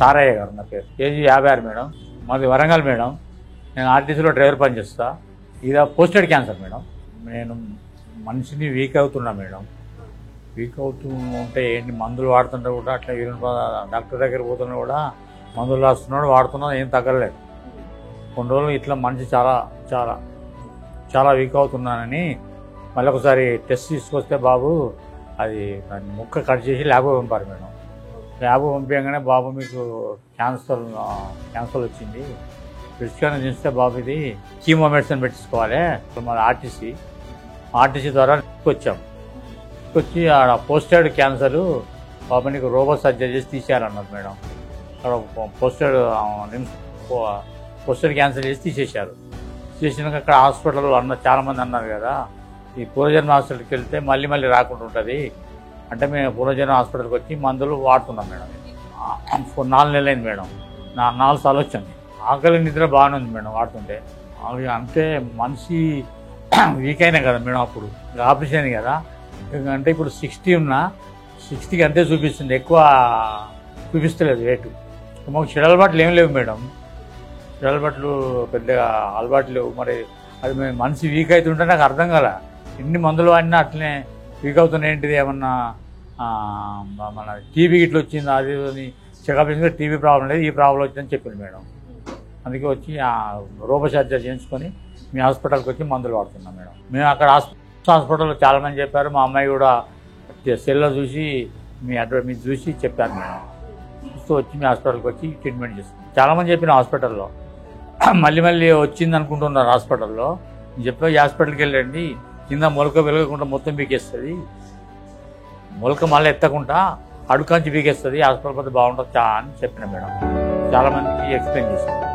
సారయ్య గారు నా పేరు. Age 56 madam. మాది వరంగల్ మేడం. నేను ఆర్టీసీలో డ్రైవర్ పని చేస్తా. ఇది పోస్టెడ్ క్యాన్సర్ మేడం. నేను మనిషిని వీక్ అవుతున్నా మేడం. వీక్ అవుతూ ఉంటే ఏంటి మందులు వాడుతుంటే కూడా అట్లా డాక్టర్ దగ్గర పోతున్నా కూడా మందులు రాస్తున్నాడు, వాడుతున్నా, ఏం తగ్గలేదు. కొన్ని రోజులు ఇట్లా మనిషి చాలా చాలా చాలా వీక్ అవుతున్నానని మళ్ళీ ఒకసారి టెస్ట్ తీసుకొస్తే బాబు అది ముక్క కట్ చేసి ల్యాబ్ పంపారు మేడం. ల్యాబ్ పంపించగానే బాబు మీకు క్యాన్సర్ వచ్చింది, స్కాన్ చేస్తే బాబు ఇది కీమో మెడిసిన్ పెట్టించుకోవాలి. మన ఆర్టీసీ ద్వారా వచ్చాం. వచ్చి ఆడ పోస్టెడ్ క్యాన్సర్ బాబు నీకు రోబో సర్జరీ చేసి తీసేయాలన్నారు మేడం. అక్కడ పోస్టెడ్ క్యాన్సర్ చేసి తీసేశారు. చేసినాక అక్కడ హాస్పిటల్ చాలామంది అన్నారు కదా, ఈ పూర్వజన్మ హాస్పిటల్కి వెళ్తే మళ్ళీ రాకుండా ఉంటుంది అంటే మేము పూర్వజన్మ హాస్పిటల్కి వచ్చి మందులు వాడుతున్నాం మేడం. 4 నెలలు అయింది మేడం. 4 సార్లు వచ్చింది. ఆకలి నిద్ర బాగానే ఉంది మేడం వాడుతుంటే. అవి అంటే మనిషి వీక్ అయినా కదా మేడం. అప్పుడు ఆపరేషన్ కదా, అంటే ఇప్పుడు 60 ఉన్నా 60కి అంతే చూపిస్తుంది, ఎక్కువ చూపిస్తలేదు వెయిట్. మాకు చెడు అలవాట్లు ఏం లేవు మేడం. చెడు అలవాట్లు పెద్దగా అలవాట్లు లేవు. మరి అది మనిషి వీక్ అవుతుంటే నాకు అర్థం కదా. ఎన్ని మందులు వాడినా అట్లనే వీక్ అవుతున్నాయి. ఏంటిది ఏమన్నా మన టీబీ ఇట్లా వచ్చింది, అది చెకప్ చేసి టీబీ ప్రాబ్లం లేదు, ఈ ప్రాబ్లం వచ్చిందని చెప్పింది మేడం. అందుకే వచ్చి రోబో సర్జరీ చేయించుకొని మీ హాస్పిటల్కి వచ్చి మందులు వాడుతున్నాం మేడం. మేము అక్కడ హాస్పిటల్లో చాలామంది చెప్పారు. మా అమ్మాయి కూడా సెల్లో చూసి మీరు చూసి చెప్పారు మేడం. చూస్తూ వచ్చి మీ హాస్పిటల్కి వచ్చి ట్రీట్మెంట్ చేస్తాం. చాలామంది చెప్పిన హాస్పిటల్లో మళ్ళీ వచ్చింది అనుకుంటున్నారు. హాస్పిటల్లో చెప్పి ఈ హాస్పిటల్కి వెళ్ళండి, కింద మొలక వెలగకుండా మొత్తం పీకేస్తుంది, మొలక మళ్ళీ ఎత్తకుండా అడుకంచి పీకేస్తుంది, హాస్పిటల్ పోతే బాగుంటుంది అని చెప్పిన మేడం. చాలామందికి ఎక్స్ప్లెయిన్ చేశాను.